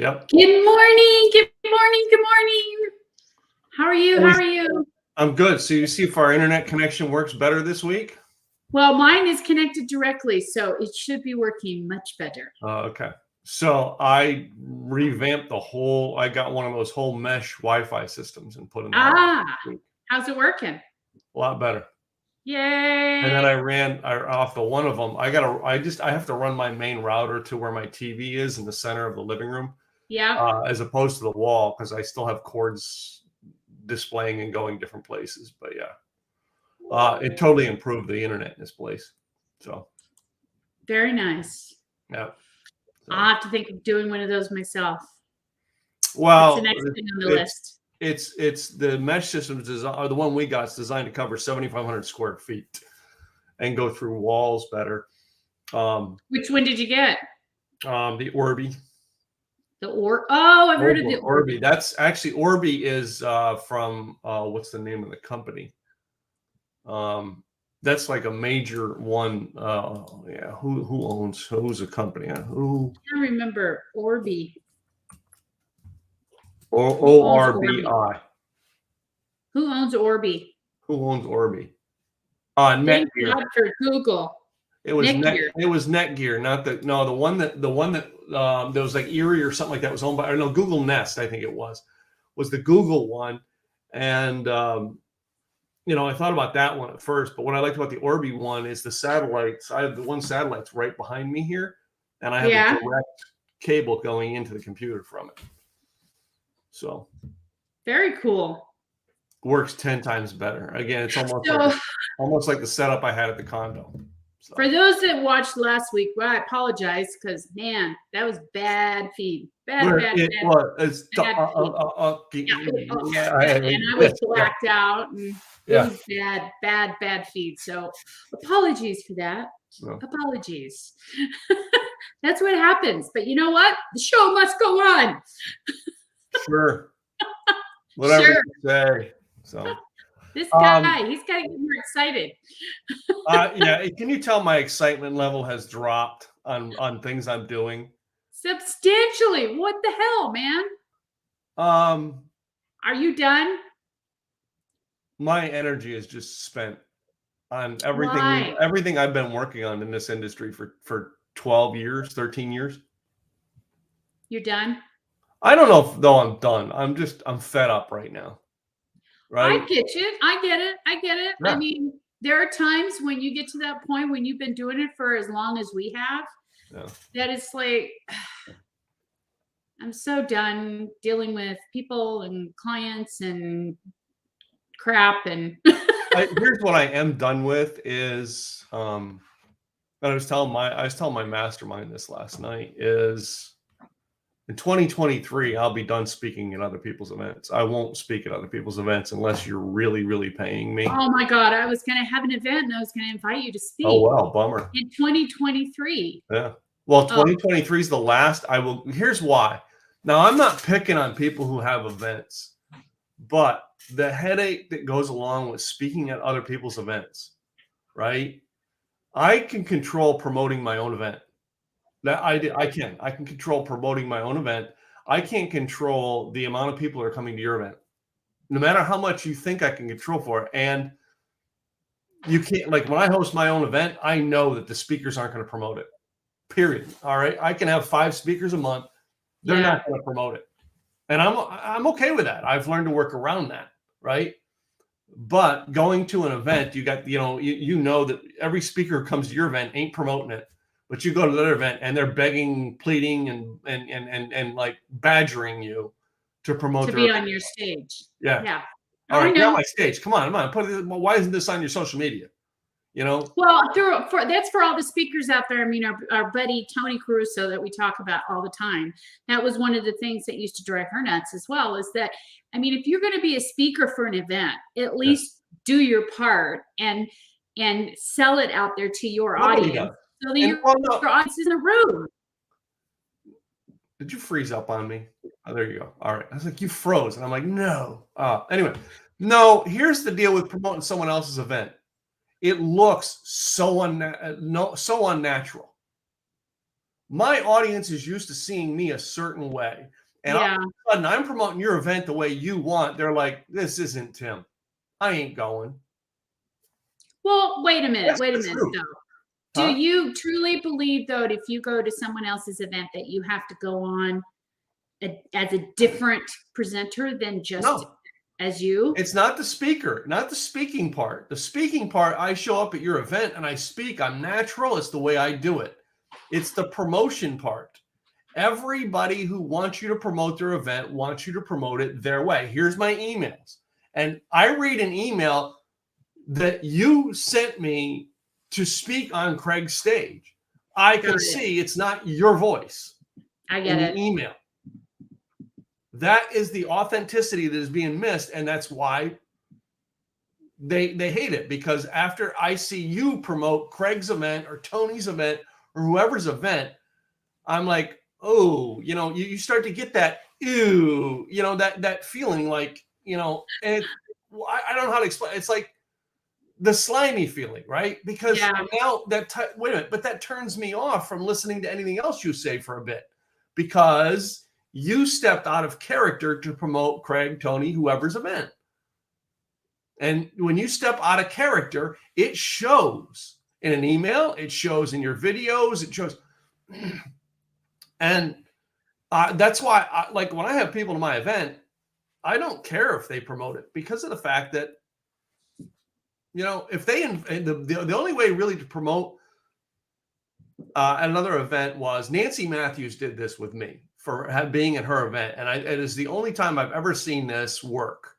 Yep. Good morning. Good morning. Good morning. How are you? How are you? I'm good. So you see if our internet connection works better this week? Well, mine is connected directly, so it should be working much better. Okay. So I revamped I got one of those whole mesh Wi-Fi systems and put in the house this week. How's it working? A lot better. Yay. And then I ran off of one of them. I have to run my main router to where my TV is in the center of the living room. Yeah. As opposed to the wall, because I still have cords displaying and going different places. But yeah, it totally improved the internet in this place. So very nice. Yeah. So. I'll have to think of doing one of those myself. Well, that's the next thing on the list. It's the mesh systems or the one we got is designed to cover 7,500 square feet and go through walls better. Which one did you get? The Orbi. I've heard of the Orbi. That's actually Orbi is from what's the name of the company? That's like a major one. Yeah, who's a company? I don't remember Orbi. ORBI. Who owns Orbi? Who owns Orbi? Thank Netgear. God for Google. It was Netgear, not the one that there was like Erie or something like that was owned by Google Nest, I think it was the Google one. And I thought about that one at first, but what I liked about the Orbi one is the satellites. I have the one satellite's right behind me here, and I have a direct cable going into the computer from it. So very cool. Works 10 times better. Again, it's almost like the setup I had at the condo. So. For those that watched last week, well, I apologize because man, that was bad feed. And I was blacked out, and it was bad feed. So apologies for that. No. Apologies. That's what happens. But you know what? The show must go on. Sure. Whatever you say. So this guy, he's got to get more excited. Yeah. Can you tell my excitement level has dropped on things I'm doing? Substantially. What the hell, man? Are you done? My energy is just spent on everything I've been working on in this industry for 12 years, 13 years. You're done? I don't know though I'm done. I'm fed up right now. Right? I get you. I get it. Yeah. I mean, there are times when you get to that point when you've been doing it for as long as we have, that it's like, I'm so done dealing with people and clients and crap. And here's what I am done with is, I was telling my mastermind this last night is, in 2023, I'll be done speaking at other people's events. I won't speak at other people's events unless you're really, really paying me. Oh my God. I was going to have an event and I was going to invite you to speak. Oh, wow. Bummer. In 2023. Yeah. Well, 2023 is the last. Here's why. Now, I'm not picking on people who have events, but the headache that goes along with speaking at other people's events, right? I can control promoting my own event. I can control promoting my own event. I can't control the amount of people that are coming to your event, no matter how much you think I can control for it. And you can't, like when I host my own event, I know that the speakers aren't going to promote it, period. All right. I can have 5 speakers a month. They're not going to promote it. And I'm okay with that. I've learned to work around that. Right. But going to an event, you got, you know that every speaker who comes to your event ain't promoting it. But you go to their event and they're begging, pleading, and like badgering you to promote to be on your stage. Yeah. All right, get on my stage. Come on. Why isn't this on your social media? Well, that's for all the speakers out there. I mean, our buddy Tony Caruso that we talk about all the time. That was one of the things that used to drive her nuts as well. Is that, I mean, if you're going to be a speaker for an event, at least do your part and sell it out there to your audience. So that your audience is in a room. Did you freeze up on me? Oh, there you go. All right. I was like, you froze. And I'm like, no. Anyway, no, here's the deal with promoting someone else's event. It looks so unnatural. My audience is used to seeing me a certain way. And all Yeah. of a sudden, I'm promoting your event the way you want. They're like, this isn't Tim. I ain't going. Well, wait a minute. That's Wait a the minute, truth. though. Do Huh? you truly believe, though, that if you go to someone else's event, that you have to go on as a different presenter than just No, as you? it's not the speaker, not the speaking part. The speaking part, I show up at your event and I speak. I'm natural. It's the way I do it. It's the promotion part. Everybody who wants you to promote their event wants you to promote it their way. Here's my emails. And I read an email that you sent me to speak on Craig's stage. I can see it's not your voice I in get the it. email. That is the authenticity that is being missed, and that's why they hate it, because after I see you promote Craig's event or Tony's event or whoever's event, I'm like, oh, you start to get that ew, that feeling like, and I don't know how to explain. It's like the slimy feeling, right? Because now wait a minute, but that turns me off from listening to anything else you say for a bit, because you stepped out of character to promote Craig, Tony, whoever's event. And when you step out of character, it shows in an email, it shows in your videos, it shows. And that's why, like when I have people to my event, I don't care if they promote it, because of the fact that, if they, the only way really to promote at another event was Nancy Matthews did this with me for being at her event. And it is the only time I've ever seen this work.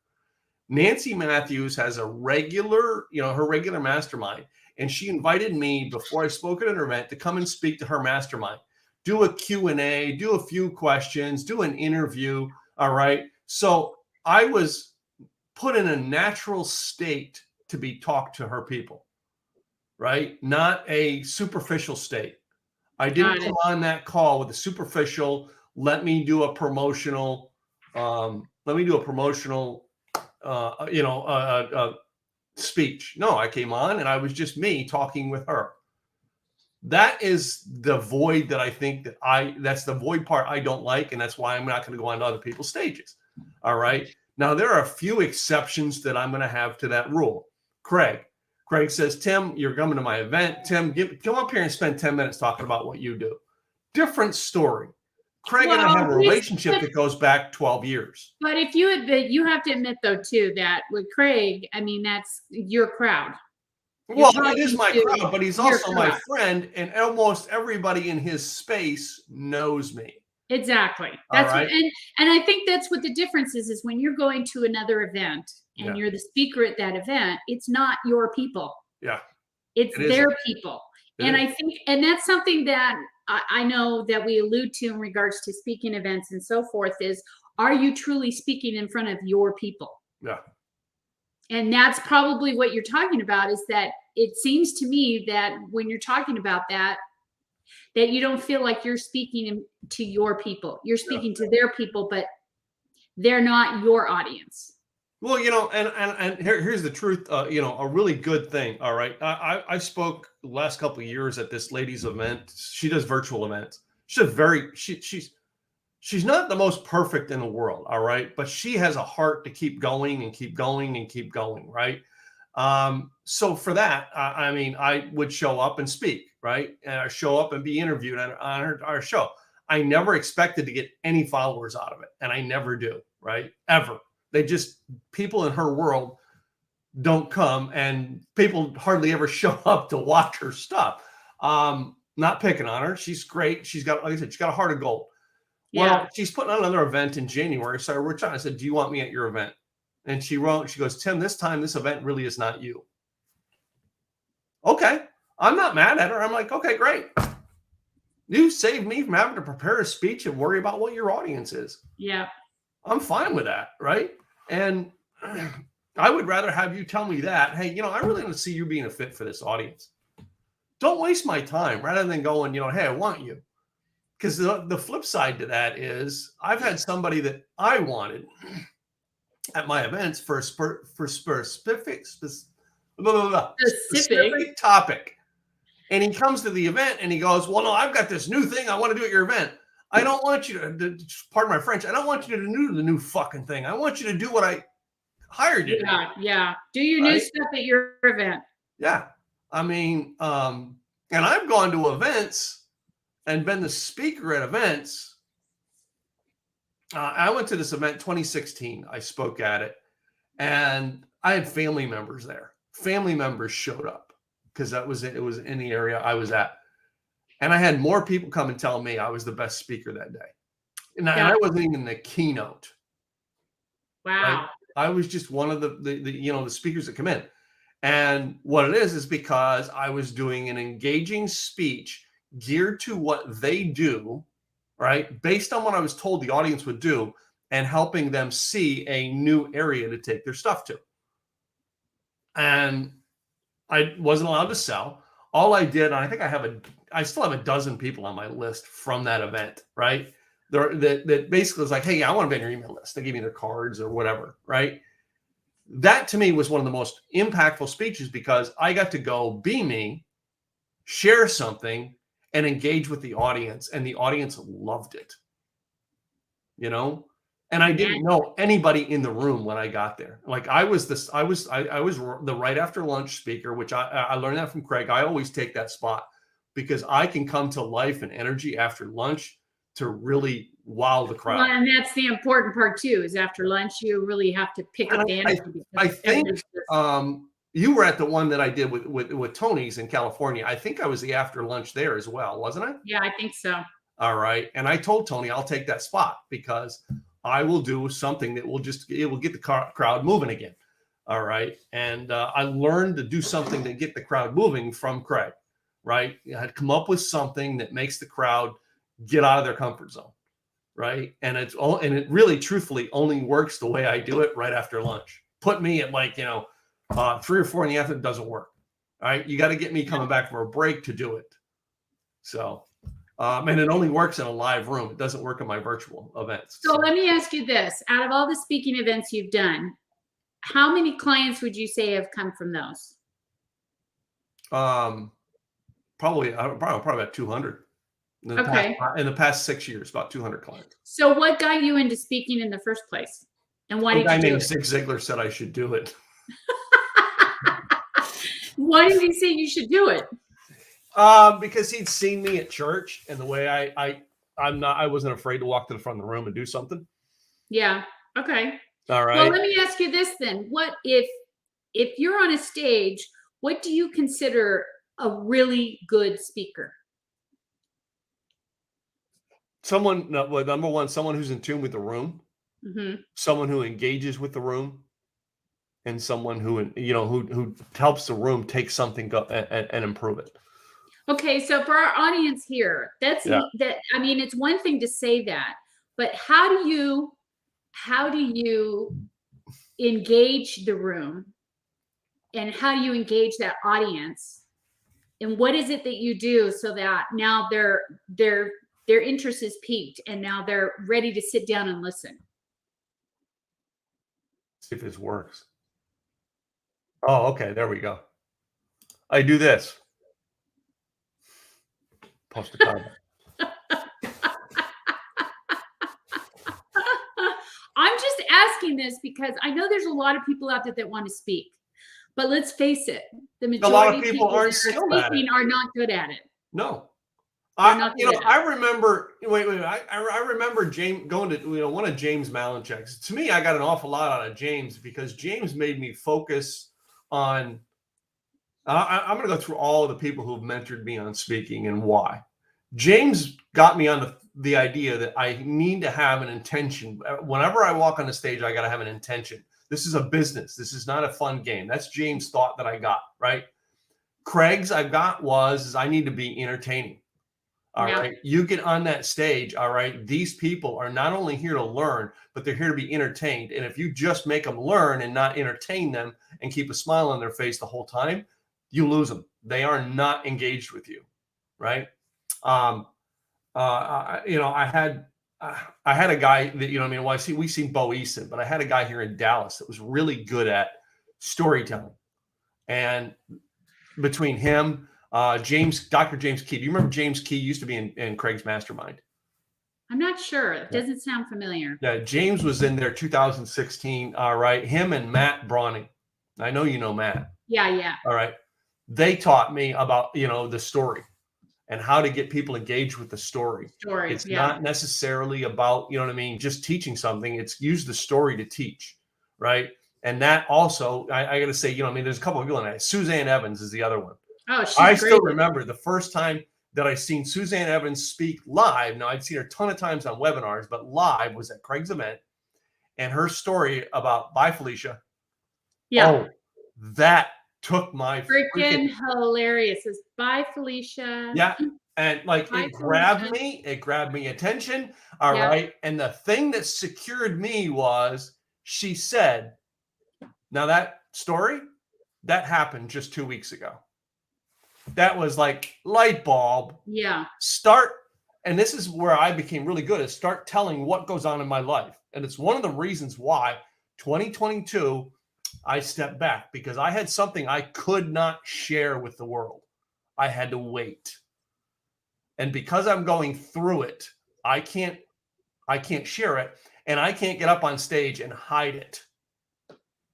Nancy Matthews has a regular, her regular mastermind. And she invited me before I spoke at an event to come and speak to her mastermind, do a Q&A, do a few questions, do an interview. All right. So I was put in a natural state to be talked to her people, right? Not a superficial state. I didn't come on that call with a superficial, let me do a promotional, speech. No, I came on and I was just me talking with her. That is the void that I think that's the void part I don't like. And that's why I'm not going to go on to other people's stages. All right. Now, there are a few exceptions that I'm going to have to that rule. Craig says, Tim, you're coming to my event. Tim, come up here and spend 10 minutes talking about what you do. Different story. Craig and I have a relationship that goes back 12 years. But if you admit, you have to admit, though, too, that with Craig, I mean, that's your crowd. Well, it is my crowd, but he's also my friend, and almost everybody in his space knows me. Exactly. That's right. And I think that's what the difference is when you're going to another event and you're the speaker at that event, it's not your people. Yeah. It's their people. And I think, and that's something that I know that we allude to in regards to speaking events and so forth is, are you truly speaking in front of your people? Yeah. And that's probably what you're talking about, is that it seems to me that when you're talking about that you don't feel like you're speaking to your people. You're speaking to their people, but they're not your audience. Well, and here's the truth, a really good thing. All right. I spoke the last couple of years at this lady's event. She does virtual events. She's not the most perfect in the world. All right. But she has a heart to keep going and keep going and keep going. Right. So for that, I mean, I would show up and speak, right? And I show up and be interviewed on our show. I never expected to get any followers out of it. And I never do, right? Ever. People in her world don't come, and people hardly ever show up to watch her stuff. Not picking on her. She's great. She's got, like I said, she's got a heart of gold. Yeah. Well, she's putting on another event in January. So I said, do you want me at your event? And she goes, Tim, this time, this event really is not you. Okay. I'm not mad at her. I'm like, okay, great. You saved me from having to prepare a speech and worry about what your audience is. Yeah. I'm fine with that. Right. And I would rather have you tell me that, hey, I really want to see you being a fit for this audience. Don't waste my time, rather than going, hey, I want you. Because the flip side to that is, I've had somebody that I wanted at my events for specific topic. And he comes to the event and he goes, well, no, I've got this new thing I want to do at your event. I don't want you to pardon my French, I don't want you to do the new fucking thing. I want you to do what I hired you to do. Yeah. Do your new stuff at your event. Yeah. I mean, and I've gone to events and been the speaker at events. I went to this event 2016. I spoke at it and I had family members there. Family members showed up because it was in the area I was at. And I had more people come and tell me I was the best speaker that day. And I wasn't even the keynote. Wow. Right? I was just one of the speakers that come in. And what it is because I was doing an engaging speech geared to what they do, right? Based on what I was told the audience would do and helping them see a new area to take their stuff to. And I wasn't allowed to sell. All I did, and I think I still have a dozen people on my list from that event, right? That basically was like, hey, I want to be on your email list. They give me their cards or whatever, right? That to me was one of the most impactful speeches because I got to go be me, share something, and engage with the audience, and the audience loved it. And I didn't know anybody in the room when I got there. Like I was the right after lunch speaker, which I learned that from Craig. I always take that spot because I can come to life and energy after lunch to really wow the crowd. Well, and that's the important part too, is after lunch, you really have to pick up the energy. I think you were at the one that I did with Tony's in California. I think I was the after lunch there as well, wasn't I? Yeah, I think so. All right. And I told Tony, I'll take that spot because I will do something that will get the crowd moving again. All right. And I learned to do something to get the crowd moving from Craig, right? I had come up with something that makes the crowd get out of their comfort zone, right? And it really truthfully only works the way I do it right after lunch. Put me at 3 or 4 in the afternoon, doesn't work. All right. You got to get me coming back from a break to do it. So, and it only works in a live room. It doesn't work in my virtual events. So let me ask you this. Out of all the speaking events you've done, how many clients would you say have come from those? Probably about 200. In the past 6 years, about 200 clients. So what got you into speaking in the first place? And why did you do it? A guy named Zig Ziglar said I should do it. Why did he say you should do it? Because he'd seen me at church and the way I wasn't afraid to walk to the front of the room and do something. Yeah. Okay. All right. Well, let me ask you this then. What if you're on a stage, what do you consider a really good speaker? Number one, someone who's in tune with the room, someone who engages with the room, and someone who helps the room take something and improve it. Okay, so for our audience here, I mean, it's one thing to say that, but how do you engage the room, and how do you engage that audience, and what is it that you do so that now their interest is piqued and now they're ready to sit down and listen? See if this works. Oh, okay. There we go. I do this. Post a comment. I'm just asking this because I know there's a lot of people out there that want to speak, but let's face it, the majority of people aren't skilled at it. Are not good at it. No. I remember. Wait. I remember James going to one of James Malinchek's. To me, I got an awful lot out of James because James made me focus on. I'm going to go through all of the people who've mentored me on speaking and why. James got me on the idea that I need to have an intention. Whenever I walk on the stage, I got to have an intention. This is a business. This is not a fun game. That's James' thought that I got, right? Craig's I got was I need to be entertaining. All right. You get on that stage. All right. These people are not only here to learn, but they're here to be entertained. And if you just make them learn and not entertain them and keep a smile on their face the whole time, you lose them. They are not engaged with you. Right. I had a guy that, we've seen Bo Eason, but I had a guy here in Dallas that was really good at storytelling. And between him, Dr. James Key. Do you remember James Key used to be in Craig's mastermind? I'm not sure. It doesn't sound familiar. Yeah, James was in there 2016. All right. Him and Matt Brawning. I know you know Matt. Yeah. All right. They taught me about, the story and how to get people engaged with the story. It's not necessarily about, just teaching something. It's use the story to teach. Right. And that also, I got to say, there's a couple of people in that. Suzanne Evans is the other one. Oh, she's I great. still remember the first time that I seen Suzanne Evans speak live. Now, I'd seen her a ton of times on webinars, but live was at Craig's event. And her story about Bye, Felicia. Yeah. Oh, that took my freaking hilarious. It's Bye, Felicia. Yeah. And like Bye, it grabbed me attention. All right. And the thing that secured me was she said, now that story, that happened just 2 weeks ago. That was like light bulb. Yeah. And this is where I became really good at start telling what goes on in my life. And it's one of the reasons why 2022, I stepped back because I had something I could not share with the world. I had to wait. And because I'm going through it, I can't share it. And I can't get up on stage and hide it.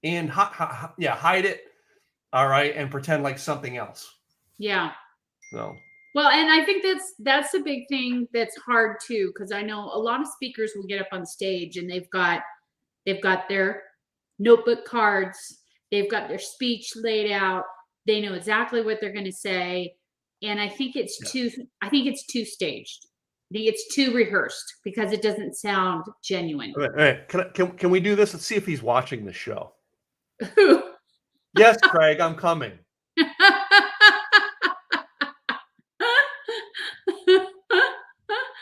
And hide it. All right. And pretend like something else. Yeah. So. Well, and I think that's a big thing that's hard too, because I know a lot of speakers will get up on stage and they've got their notebook cards, they've got their speech laid out, they know exactly what they're going to say, and I think it's too staged. I think it's too rehearsed because it doesn't sound genuine. All right. Can we do this? Let's see if he's watching the show. Who? Yes, Craig, I'm coming.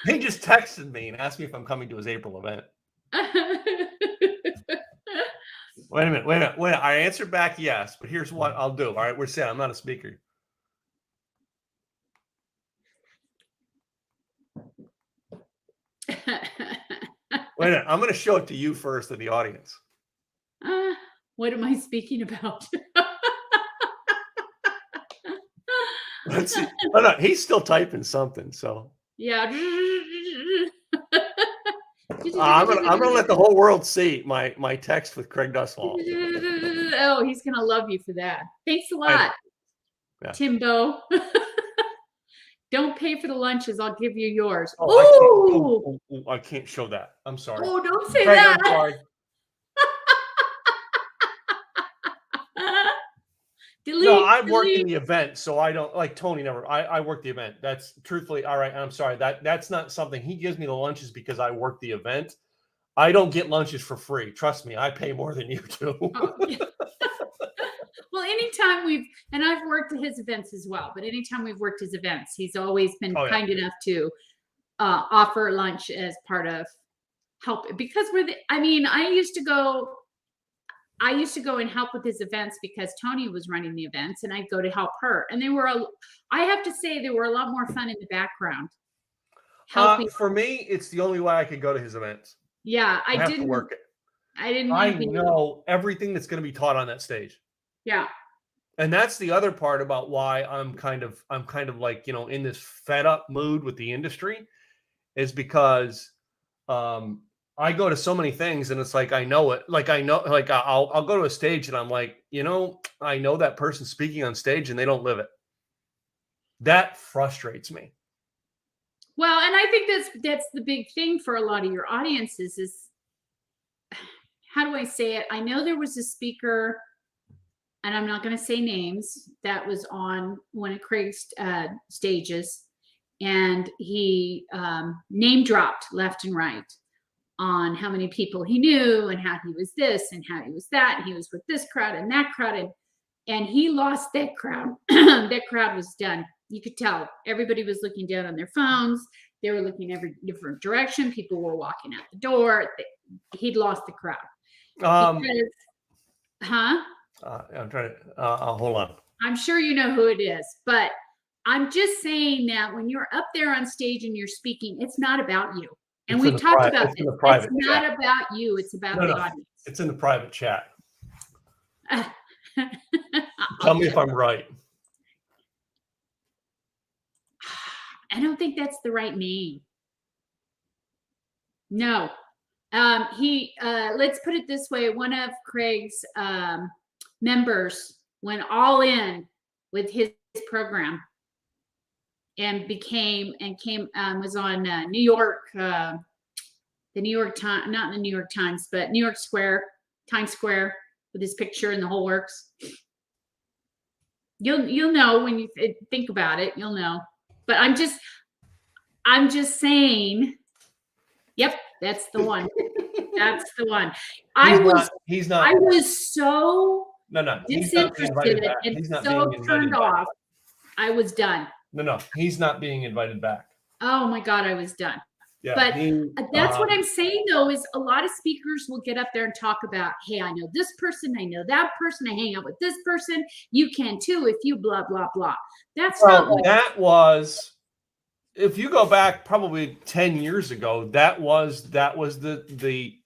He just texted me and asked me if I'm coming to his April event. Wait a minute. I answered back yes, but here's what I'll do. All right, we're set. I'm not a speaker. Wait a minute. I'm going to show it to you first in the audience. What am I speaking about? Let's see. Oh, no, he's still typing something. So yeah. I'm gonna let the whole world see my text with Craig Dustwall. Oh, he's gonna love you for that. Thanks a lot, Timbo. Don't pay for the lunches. I'll give you yours. Oh, I can't show that. I'm sorry. Oh, don't say Craig, that. I'm sorry. No, I work in the event, so I don't like Tony. I work the event. That's truthfully all right. I'm sorry that's not something he gives me the lunches because I work the event. I don't get lunches for free. Trust me, I pay more than you do. Oh, yeah. Well, anytime I've worked at his events as well, but anytime we've worked his events, he's always been kind enough to offer lunch as part of help because I used to go and help with his events because Tony was running the events and I'd go to help her. And I have to say they were a lot more fun in the background. For me, it's the only way I could go to his events. Yeah, I didn't work it. I know everything that's going to be taught on that stage. Yeah. And that's the other part about why I'm kind of like, in this fed up mood with the industry is because, I go to so many things and it's like, I know it. Like, I'll go to a stage and I'm like, I know that person speaking on stage and they don't live it. That frustrates me. Well, and I think that's the big thing for a lot of your audiences is, how do I say it? I know there was a speaker, and I'm not going to say names, that was on one of Craig's stages, and he name dropped left and right on how many people he knew and how he was this and how he was that. And he was with this crowd and that crowd. And he lost that crowd. That crowd was done. You could tell everybody was looking down on their phones. They were looking every different direction. People were walking out the door. He'd lost the crowd. I'm trying to hold on. I'm sure you know who it is, but I'm just saying that when you're up there on stage and you're speaking, it's not about you. And we talked about this. It's not about you. It's about the audience. It's in the private chat. Tell me if I'm right. don't think that's the right name. No. Let's put it this way. One of Craig's members went all in with his program and was on New York, the New York Times, not the New York Times, but New York Square, Times Square, with his picture and the whole works. You'll know when you think about it. You'll know. But I'm just saying. Yep, that's the one. That's the one. He's not. I was so no. disinterested and so turned off. I was done. No. He's not being invited back. Oh my God, I was done. Yeah, but that's what I'm saying, though, is a lot of speakers will get up there and talk about, hey, I know this person, I know that person, I hang out with this person. You can too if you blah, blah, blah. That's not what that was. If you go back probably 10 years ago, that was the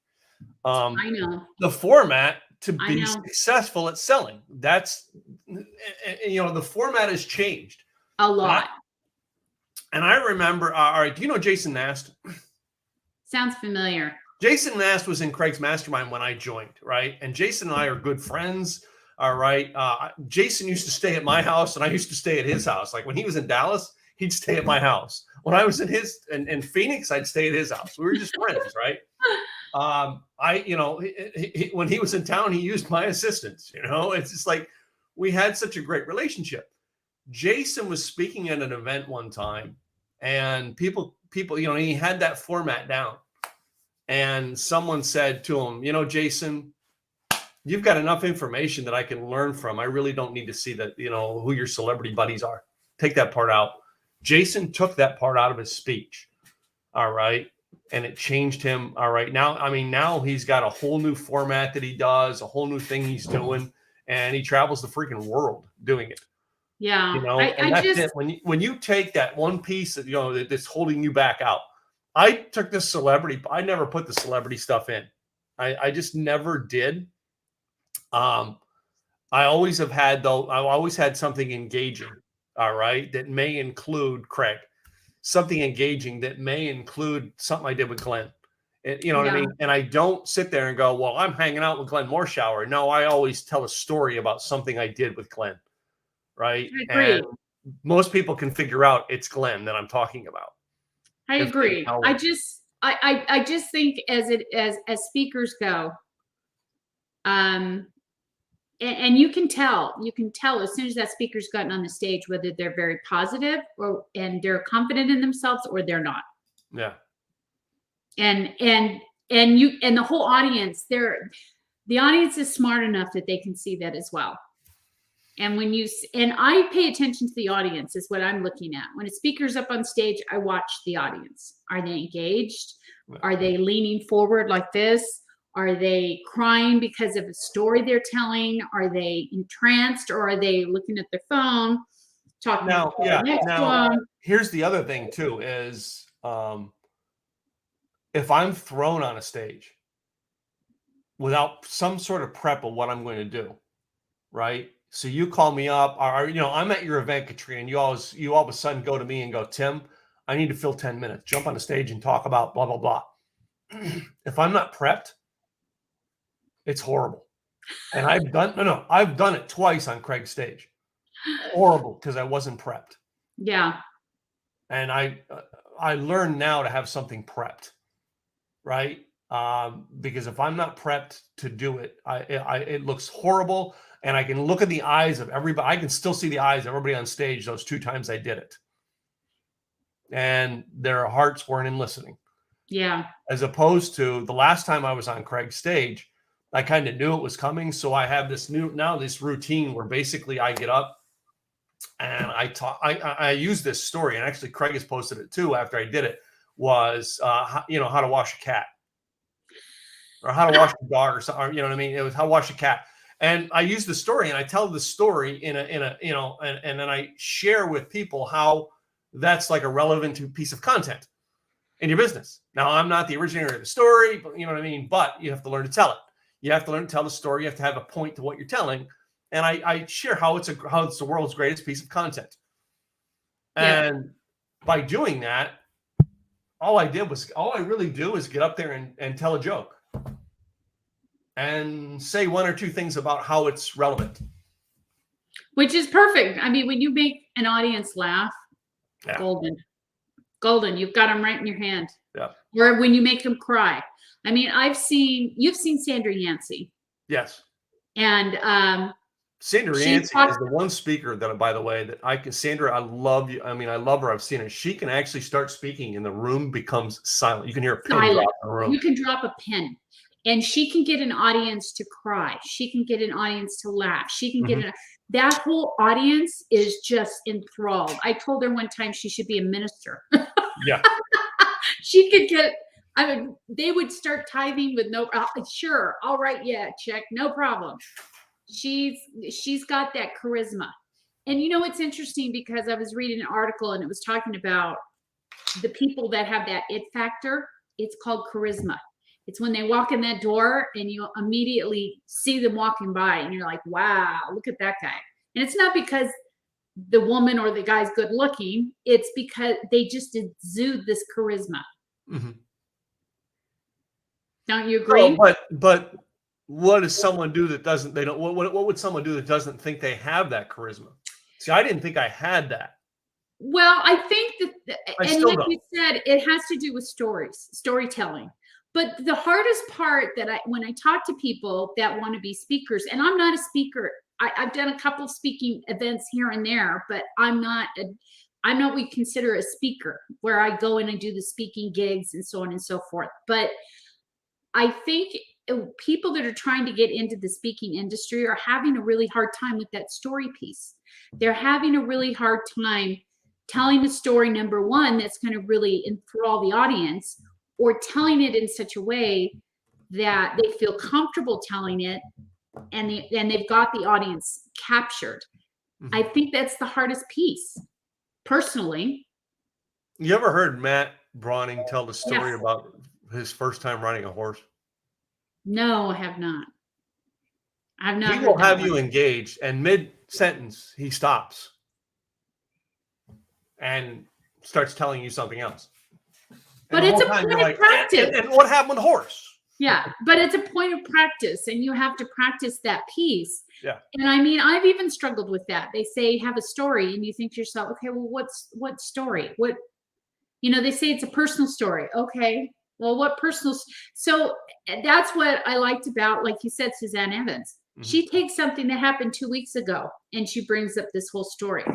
I know the format to be successful at selling. That's, the format has changed a lot. And I remember, all right, do you know Jason Nast? Sounds familiar. Jason Nast was in Craig's mastermind when I joined, right? And Jason and I are good friends, all right? Jason used to stay at my house, and I used to stay at his house. Like when he was in Dallas, he'd stay at my house. When I was in Phoenix, I'd stay at his house. We were just friends, right? When he was in town, he used my assistants. It's just like we had such a great relationship. Jason was speaking at an event one time, and people, he had that format down. And someone said to him, Jason, you've got enough information that I can learn from. I really don't need to see that, who your celebrity buddies are. Take that part out. Jason took that part out of his speech. All right. And it changed him. All right. Now he's got a whole new format that he does, a whole new thing he's doing, and he travels the freaking world doing it. Yeah. And that's it. When you take that one piece of, that's holding you back out. I took this celebrity. I never put the celebrity stuff in. I just never did. I always have had, though. I always had something engaging. All right. That may include Craig, something engaging that may include something I did with Glenn. And, what I mean? And I don't sit there and go, well, I'm hanging out with Glenn Morshower. No, I always tell a story about something I did with Glenn. Right. I agree. And most people can figure out it's Glenn that I'm talking about. I agree. I just think as speakers go, and you can tell as soon as that speaker's gotten on the stage whether they're very positive and they're confident in themselves or they're not. Yeah. And the whole audience, the audience is smart enough that they can see that as well. And I pay attention to the audience is what I'm looking at. When a speaker's up on stage, I watch the audience. Are they engaged? Are they leaning forward like this? Are they crying because of a story they're telling? Are they entranced, or are they looking at their phone, talking about the next one? Here's the other thing too is if I'm thrown on a stage without some sort of prep of what I'm going to do, right? So you call me up, or I'm at your event, Katrina, and you all of a sudden go to me and go, Tim, I need to fill 10 minutes, jump on the stage and talk about blah, blah, blah. If I'm not prepped, it's horrible. And I've done it twice on Craig's stage. Horrible, because I wasn't prepped. Yeah. And I learned now to have something prepped, right? Because if I'm not prepped to do it, it looks horrible. And I can look at the eyes of everybody. I can still see the eyes of everybody on stage those 2 times I did it. And their hearts weren't in listening. Yeah. As opposed to the last time I was on Craig's stage, I kind of knew it was coming. So I have this routine where basically I get up and I talk. I use this story, and actually Craig has posted it too after I did it, was how to wash a cat or how to wash a dog or something. You know what I mean? It was how to wash a cat. And I use the story, and I tell the story and then I share with people how that's like a relevant piece of content in your business. Now, I'm not the originator of the story, but you know what I mean? But you have to learn to tell it. You have to learn to tell the story. You have to have a point to what you're telling. And I share how it's the world's greatest piece of content. And by doing that, all I really do is get up there and tell a joke and say one or two things about how it's relevant. Which is perfect. I mean, when you make an audience laugh, Yeah. golden, you've got them right in your hand. Yeah. Or when you make them cry. I mean, you've seen Sandra Yancey. Yes. And Sandra Yancey is the one speaker that, by the way, Sandra, I love you. I mean, I love her. I've seen her. She can actually start speaking and the room becomes silent. You can hear a pin drop in the room. You can drop a pin. And she can get an audience to cry. She can get an audience to laugh. She can get that whole audience is just enthralled. I told her one time she should be a minister. Yeah. She could get, I mean, they would start tithing with no, sure, all right, yeah, check, no problem. She's got that charisma. And you know, it's interesting because I was reading an article and it was talking about the people that have that it factor. It's called charisma. It's when they walk in that door and you immediately see them walking by and you're like, wow, look at that guy. And it's not because the woman or the guy's good looking. It's because they just exude this charisma. Mm-hmm. Don't you agree? Well, but what does someone do that doesn't, what would someone do that doesn't think they have that charisma? See, I didn't think I had that. Well, I think that, and like you said, it has to do with storytelling. But the hardest part when I talk to people that want to be speakers, and I'm not a speaker, I've done a couple of speaking events here and there, but I'm not what we consider a speaker, where I go in and do the speaking gigs and so on and so forth. But I think people that are trying to get into the speaking industry are having a really hard time with that story piece. They're having a really hard time telling a story, number one, that's going to really enthrall the audience, or telling it in such a way that they feel comfortable telling it and they've got the audience captured. Mm-hmm. I think that's the hardest piece, personally. You ever heard Matt Browning tell the story about his first time riding a horse? No, I have not. I've not. He will have you engaged, and mid-sentence, he stops and starts telling you something else. But it's a point of practice. And what happened with the horse? Yeah, but it's a point of practice, and you have to practice that piece. Yeah. And I mean, I've even struggled with that. They say have a story, and you think to yourself, okay, well, what story? What, they say it's a personal story. Okay, well, what personal? So that's what I liked about, like you said, Suzanne Evans. Mm-hmm. She takes something that happened 2 weeks ago, and she brings up this whole story.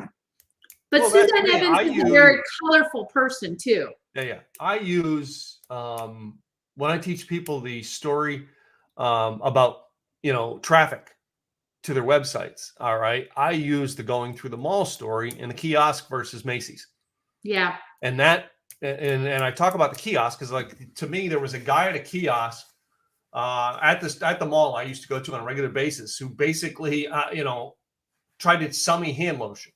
But Suzanne Evans is a very colorful person too. Yeah. I use, when I teach people the story about, traffic to their websites, all right, I use the going through the mall story in the kiosk versus Macy's. Yeah. And and I talk about the kiosk because, like, to me, there was a guy at a kiosk at the mall I used to go to on a regular basis who basically, tried to sell me hand lotion.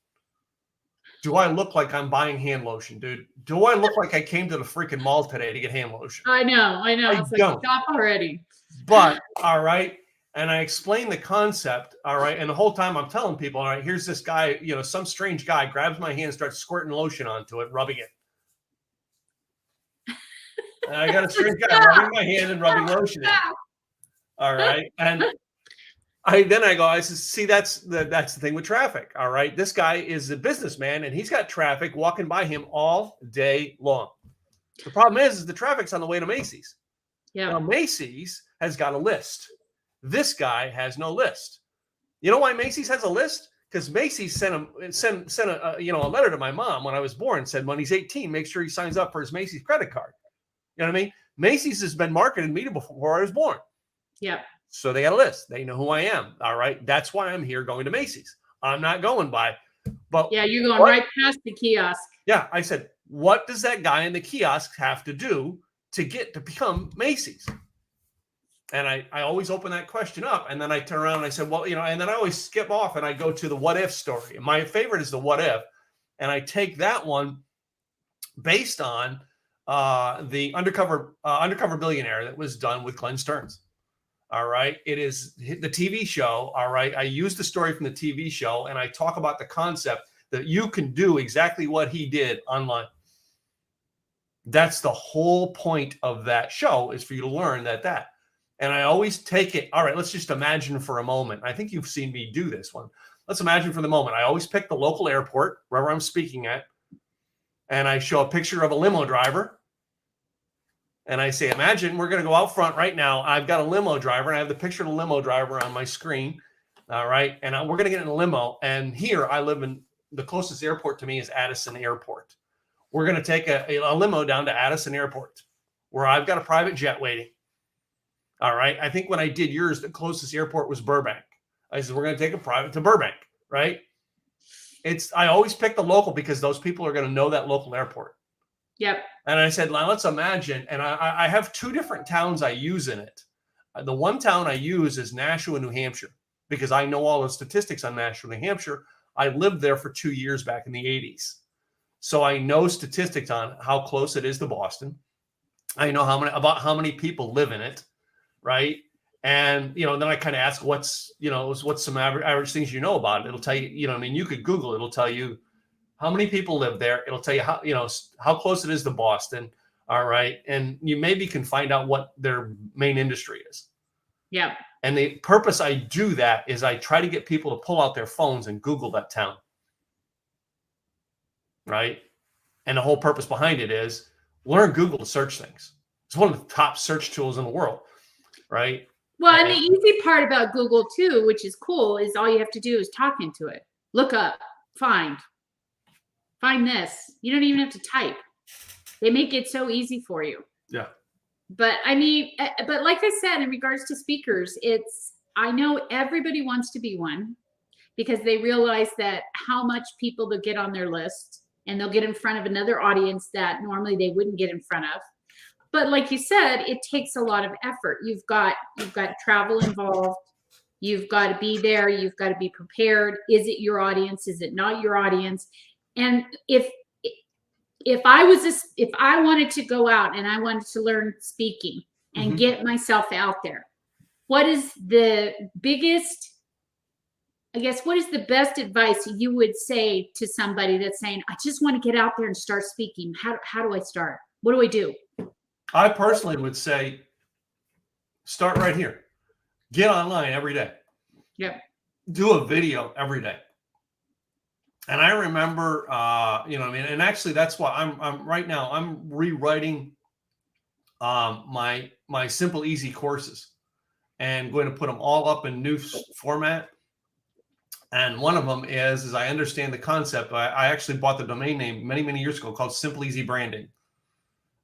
Do I look like I'm buying hand lotion, dude? Do I look like I came to the freaking mall today to get hand lotion? I know. It's like, stop already. But, all right. And I explain the concept, all right. And the whole time I'm telling people, all right, here's this guy, some strange guy grabs my hand, starts squirting lotion onto it, rubbing it. And I got a strange guy rubbing my hand and rubbing lotion in it. All right. And I go, I said, see, that's the thing with traffic. All right. This guy is a businessman and he's got traffic walking by him all day long. The problem is the traffic's on the way to Macy's. Yeah. Now, Macy's has got a list. This guy has no list. You know why Macy's has a list? Because Macy's sent a letter to my mom when I was born, said when he's 18, make sure he signs up for his Macy's credit card. You know what I mean? Macy's has been marketing me before I was born. Yeah. So they got a list. They know who I am. All right. That's why I'm here going to Macy's. I'm not going by. But yeah, you're going right past the kiosk. Yeah. I said, what does that guy in the kiosk have to do to become Macy's? And I always open that question up. And then I turn around and I said, well, and then I always skip off and I go to the what if story. And my favorite is the what if. And I take that one based on the undercover billionaire that was done with Glenn Stearns. All right. It is the TV show. All right. I use the story from the TV show and I talk about the concept that you can do exactly what he did online. That's the whole point of that show, is for you to learn that. And I always take it, all right, let's just imagine for a moment. I think you've seen me do this one. Let's imagine for the moment. I always pick the local airport, wherever I'm speaking at, and I show a picture of a limo driver. And I say, imagine we're going to go out front right now. I've got a limo driver, and I have the picture of the limo driver on my screen. All right. And we're going to get in a limo. And here I live in, the closest airport to me is Addison Airport. We're going to take a limo down to Addison Airport, where I've got a private jet waiting. All right. I think when I did yours, the closest airport was Burbank. I said, we're going to take a private to Burbank, right? I always pick the local because those people are going to know that local airport. Yep. And I said, now let's imagine, and I have two different towns I use in it. The one town I use is Nashua, New Hampshire, because I know all the statistics on Nashua, New Hampshire. I lived there for 2 years back in the 80s. So I know statistics on how close it is to Boston. I know how many people live in it, right? And, then I kind of ask what's some average things you know about it. It'll tell you, you could Google, it'll tell you how many people live there. It'll tell you how close it is to Boston. All right. And you maybe can find out what their main industry is. Yeah. And the purpose I do that is I try to get people to pull out their phones and Google that town. Right. And the whole purpose behind it is learn Google to search things. It's one of the top search tools in the world. Right. Well, and the easy part about Google too, which is cool, is all you have to do is talk into it. Look up, find this. You don't even have to type. They make it so easy for you. Yeah. But I mean, but like I said, in regards to speakers, I know everybody wants to be one because they realize that how much people they'll get on their list, and they'll get in front of another audience that normally they wouldn't get in front of. But like you said, it takes a lot of effort. You've got travel involved. You've got to be there. You've got to be prepared. Is it your audience? Is it not your audience? And if I wanted to go out and I wanted to learn speaking and get myself out there, what is the best advice you would say to somebody that's saying, I just want to get out there and start speaking? How do I start? What do I do? I personally would say, start right here. Get online every day. Yep. Do a video every day. And I remember, and actually that's why I'm right now, I'm rewriting my Simple Easy courses and going to put them all up in new format. And one of them is I understand the concept. I actually bought the domain name many, many years ago called Simple Easy Branding.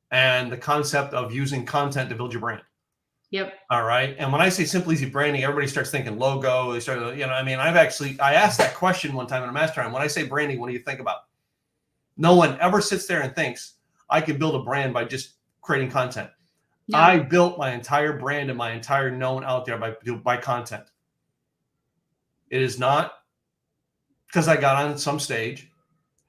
And the concept of using content to build your brand. Yep. All right. And when I say Simple Easy Branding, everybody starts thinking logo. They start, I asked that question one time in a mastermind. When I say branding, what do you think about? No one ever sits there and thinks I could build a brand by just creating content. No. I built my entire brand and my entire known out there by content. It is not because I got on some stage.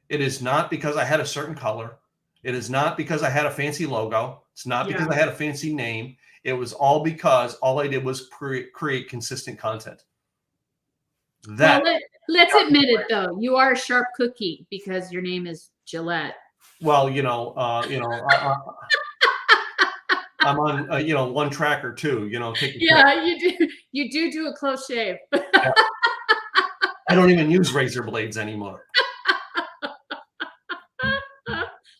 It is not because I had a certain color. It is not because I had a fancy logo. It's not because I had a fancy name. It was all because all I did was create consistent content. Let's admit it, though. You are a sharp cookie because your name is Gillette. Well, I'm on, one track or two. You do a close shave. Yeah. I don't even use razor blades anymore.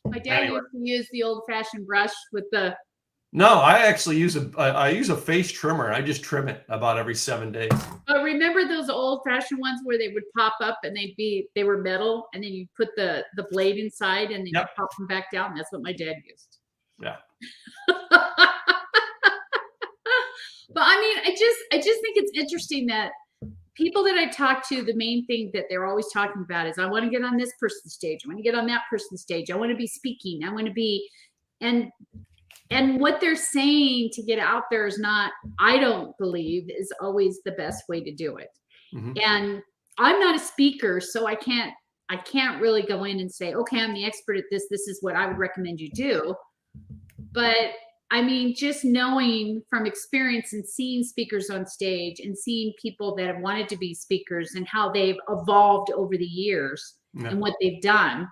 My dad used to use the old-fashioned brush with the. No, I actually use a face trimmer. I just trim it about every 7 days. But remember those old-fashioned ones where they would pop up and they were metal, and then you put the blade inside and then you pop them back down. That's what my dad used. Yeah. But I mean, I just think it's interesting that people that I talk to, the main thing that they're always talking about is, I want to get on this person's stage. I want to get on that person's stage. I want to be speaking. I want to be, and what they're saying to get out there is not, I don't believe, is always the best way to do it. Mm-hmm. And I'm not a speaker, so I can't really go in and say, okay, I'm the expert at this. This is what I would recommend you do. But I mean, just knowing from experience and seeing speakers on stage and seeing people that have wanted to be speakers and how they've evolved over the years and what they've done.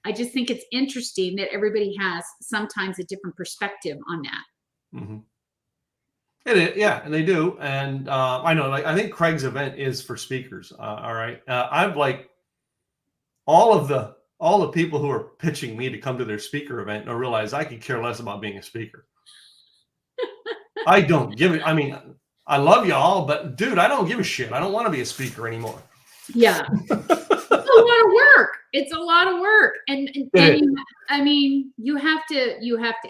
I just think it's interesting that everybody has sometimes a different perspective on that. Mm-hmm. Yeah, and they do. And I know, like, I think Craig's event is for speakers. All right. I've like all the people who are pitching me to come to their speaker event and realize I could care less about being a speaker. I don't give it. I mean, I love y'all, but dude, I don't give a shit. I don't want to be a speaker anymore. Yeah. It's a lot of work. It's a lot of work. And I mean, you have to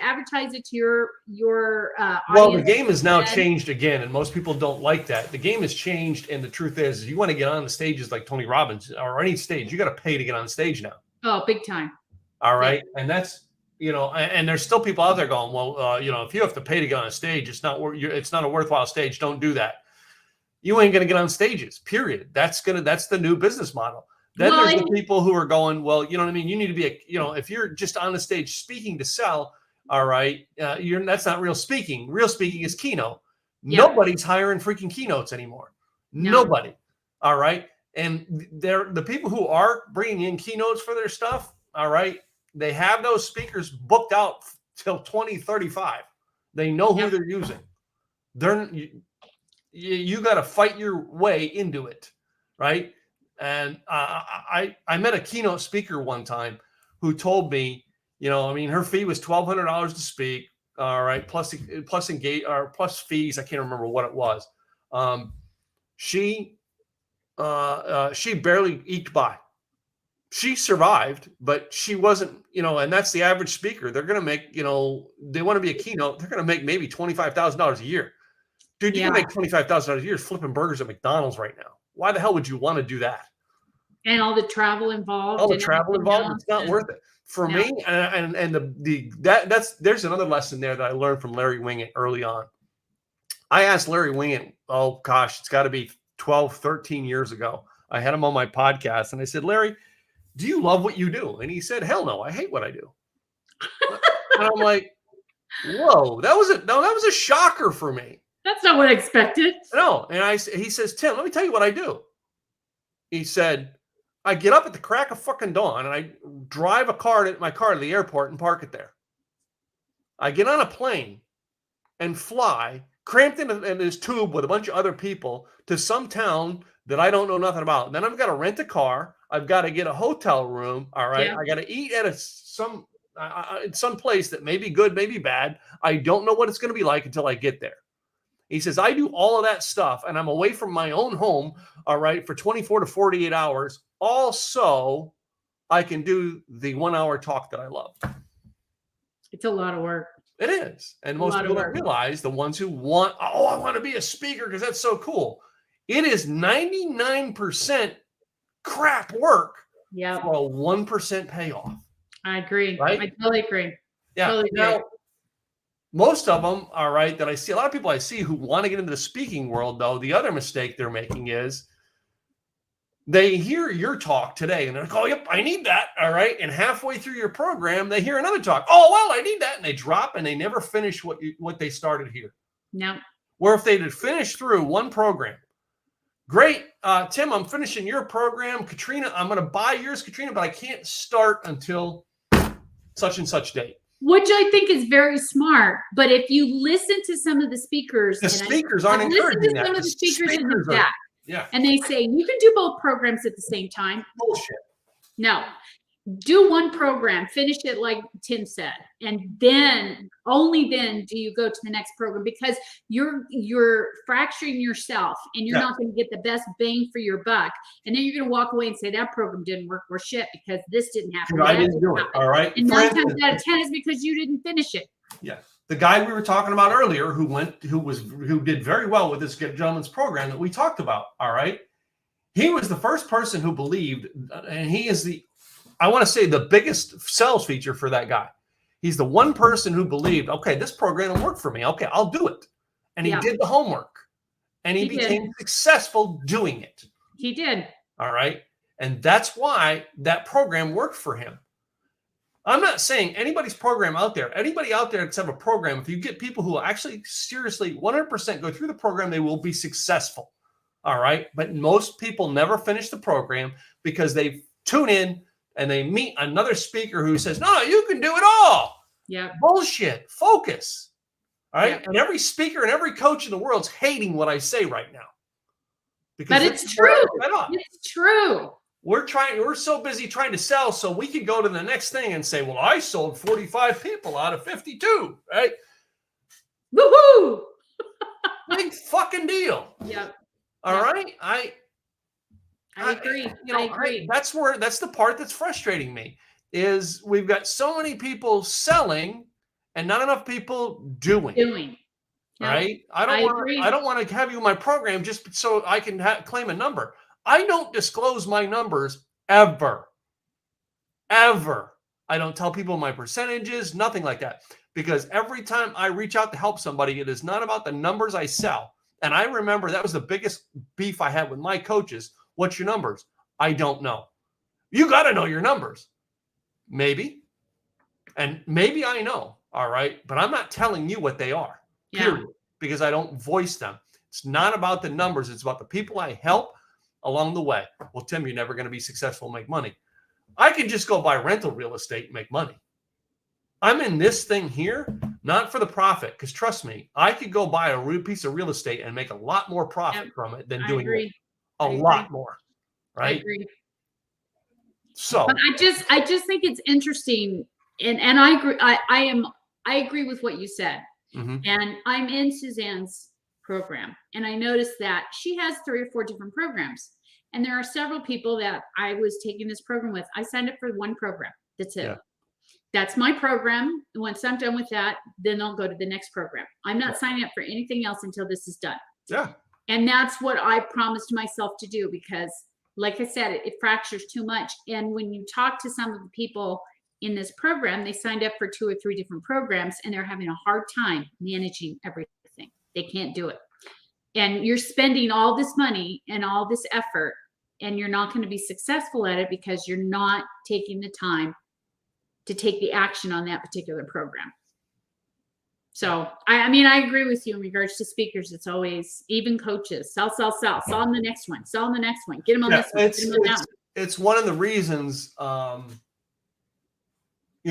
advertise it to your audience. Well, the game has now changed again, and most people don't like that. The game has changed, and the truth is you want to get on the stages like Tony Robbins or any stage, you got to pay to get on stage now. Oh, big time. All right. Yeah. And that's, and there's still people out there going, well, if you have to pay to get on a stage, it's not a worthwhile stage. Don't do that. You ain't going to get on stages, period. That's the new business model. Then there's the people who are going, well, you know what I mean? You need to be if you're just on the stage speaking to sell, all right, that's not real speaking. Real speaking is keynote. Yeah. Nobody's hiring freaking keynotes anymore. No. Nobody. All right. And the people who are bringing in keynotes for their stuff, all right, they have those speakers booked out till 2035. They know who they're using. You got to fight your way into it, right? And I met a keynote speaker one time who told me, her fee was $1,200 to speak, all right, plus fees. I can't remember what it was. She barely eked by. She survived, but she wasn't, and that's the average speaker. They're going to make, they want to be a keynote. They're going to make maybe $25,000 a year. Dude, you can make $25,000 a year flipping burgers at McDonald's right now. Why the hell would you want to do that? And all the travel involved. It's not worth it for me. And there's another lesson there that I learned from Larry Wingett early on. I asked Larry Wingett, oh gosh, it's got to be 12, 13 years ago. I had him on my podcast and I said, Larry, do you love what you do? And he said, hell no, I hate what I do. And I'm like, whoa, that was a shocker for me. That's not what I expected. No. And he says, Tim, let me tell you what I do. He said, I get up at the crack of fucking dawn and I drive my car to the airport and park it there. I get on a plane and fly cramped in this tube with a bunch of other people to some town that I don't know nothing about. And then I've got to rent a car. I've got to get a hotel room. All right. Yeah. I got to eat at some place that may be good, may be bad. I don't know what it's going to be like until I get there. He says, I do all of that stuff and I'm away from my own home, all right, for 24 to 48 hours. Also, I can do the 1 hour talk that I love. It's a lot of work. It is. And most people don't realize, the ones who want, I want to be a speaker because that's so cool. It is 99% crap work for a 1% payoff. I agree. Right? I totally agree. Yeah. Totally now, most of them, all right, that I see, a lot of people I see who want to get into the speaking world, though, the other mistake they're making is they hear your talk today and they're like, oh, yep, I need that. All right. And halfway through your program, they hear another talk. Oh, well, I need that. And they drop and they never finish what they started here. No. Where if they did finish through one program, great. Tim, I'm finishing your program. Katrina, I'm going to buy yours, Katrina, but I can't start until such and such date. Which I think is very smart. But if you listen to some of the speakers, aren't encouraging that. Some of the speakers in the back. Yeah. And they say, you can do both programs at the same time. Bullshit. No. Do one program, finish it like Tim said, and then only then do you go to the next program, because you're fracturing yourself and you're not going to get the best bang for your buck. And then you're going to walk away and say that program didn't work or shit because this didn't happen. I didn't do it. All right. And 9 times out of 10 is because you didn't finish it. Yeah. The guy we were talking about earlier who did very well with this gentleman's program that we talked about. All right. He was the first person who believed, and he is I want to say the biggest sales feature for that guy. He's the one person who believed, okay, this program will work for me. Okay, I'll do it. And he did the homework. And he became successful doing it. He did. All right. And that's why that program worked for him. I'm not saying anybody's program out there, anybody out there that's have a program, if you get people who actually seriously 100% go through the program, they will be successful. All right. But most people never finish the program because they tune in and they meet another speaker who says, no, you can do it all. Yeah. Bullshit. Focus. All right. Yep. And every speaker and every coach in the world's hating what I say right now. But it's true. It's true. We're so busy trying to sell so we can go to the next thing and say, well, I sold 45 people out of 52, right? Woohoo! Big fucking deal. Yep. All right. I agree. I agree. That's the part that's frustrating me is we've got so many people selling and not enough people doing. Yep. Right. I don't want to have you in my program just so I can claim a number. I don't disclose my numbers ever. I don't tell people my percentages, nothing like that. Because every time I reach out to help somebody, it is not about the numbers I sell. And I remember that was the biggest beef I had with my coaches. What's your numbers? I don't know. You got to know your numbers. Maybe. And maybe I know. All right. But I'm not telling you what they are. Period. Yeah. Because I don't voice them. It's not about the numbers. It's about the people I help along the way. Well, Tim, you're never going to be successful and make money. I can just go buy rental real estate and make money. I'm in this thing here, not for the profit, because trust me, I could go buy a real piece of real estate and make a lot more profit from it than doing it. A lot more, right? I agree. So, but I just think it's interesting, and I agree. I agree with what you said, and I'm in Suzanne's program, and I noticed that she has 3 or 4 different programs, and there are several people that I was taking this program with. I signed up for one program. That's it. Yeah. That's my program. And once I'm done with that, then I'll go to the next program. I'm not signing up for anything else until this is done. Yeah. And that's what I promised myself to do because, like I said, it fractures too much. And when you talk to some of the people in this program, they signed up for 2 or 3 different programs and they're having a hard time managing everything. They can't do it. And you're spending all this money and all this effort, and you're not going to be successful at it because you're not taking the time to take the action on that particular program. So, I mean, I agree with you in regards to speakers. It's always, even coaches, sell on the next one, sell on the next one, get them on this one, get them on that one. It's one of the reasons, you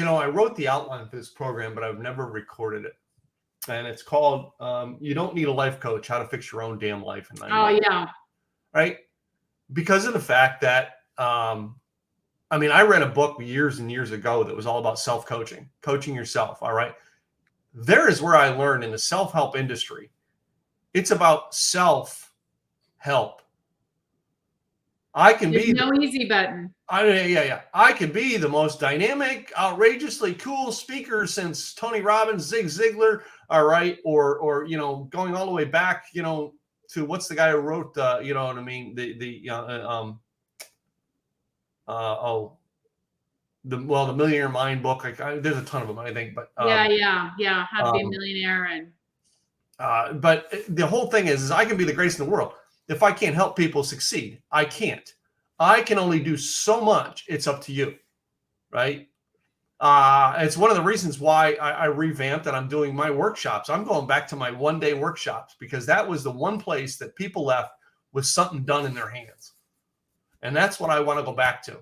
know, I wrote the outline for this program, but I've never recorded it. And it's called, You Don't Need a Life Coach, How to Fix Your Own Damn Life in 9 Months. Yeah. Right? Because of the fact that, I mean, I read a book years and years ago that was all about self-coaching, coaching yourself. All right. There is where I learned in the self-help industry. It's about self-help. I can There's be no easy button. I could be the most dynamic, outrageously cool speaker since Tony Robbins, Zig Ziglar. All right. Or, you know, going all the way back, you know, to what's the guy who wrote, you know what I mean? The The Millionaire Mind book. There's a ton of them, I think. But yeah. How to be a millionaire and. But the whole thing is I can be the greatest in the world. If I can't help people succeed, I can't. I can only do so much. It's up to you, right? It's one of the reasons why I revamped and I'm doing my workshops. I'm going back to my one-day workshops because that was the one place that people left with something done in their hands. And that's what I want to go back to,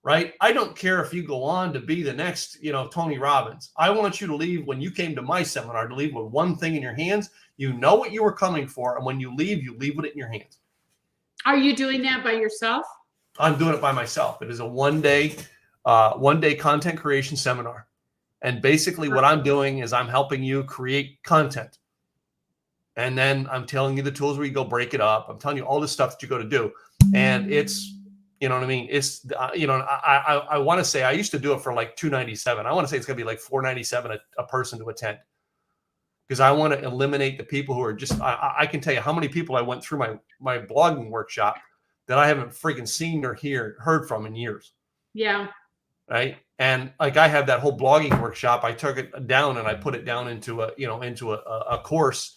right? I don't care if you go on to be the next, you know, Tony Robbins. I want you to leave when you came to my seminar to leave with one thing in your hands. You know what you were coming for. And when you leave with it in your hands. Are you doing that by yourself? I'm doing it by myself. It is a one-day content creation seminar. And basically what I'm doing is I'm helping you create content. And then I'm telling you the tools where you go break it up. I'm telling you all the stuff that you go to do. And it's, you know what I mean? It's, you know, I want to say I used to do it for like $297. I want to say it's going to be like $497 a person to attend. Because I want to eliminate the people who are just, I can tell you how many people I went through my blogging workshop that I haven't freaking seen or heard from in years. Yeah. Right. And like I have that whole blogging workshop, I took it down and I put it down into a course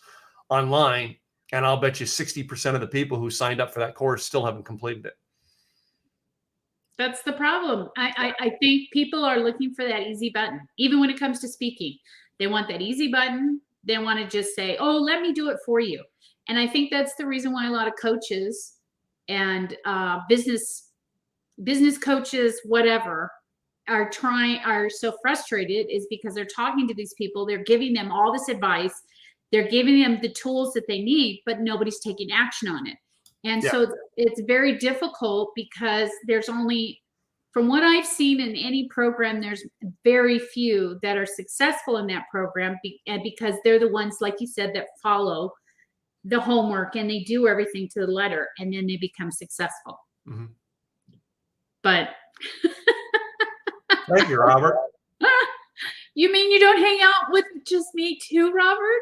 online. And I'll bet you 60% of the people who signed up for that course still haven't completed it. That's the problem. I think people are looking for that easy button, even when it comes to speaking. They want that easy button. They want to just say, oh, let me do it for you. And I think that's the reason why a lot of coaches and business business coaches, whatever, are so frustrated is because they're talking to these people, they're giving them all this advice, they're giving them the tools that they need, but nobody's taking action on it. And so it's very difficult because there's only, from what I've seen in any program, there's very few that are successful in that program, and because they're the ones, like you said, that follow the homework and they do everything to the letter, and then they become successful. Mm-hmm. But thank you, Robert. You mean you don't hang out with just me too, Robert?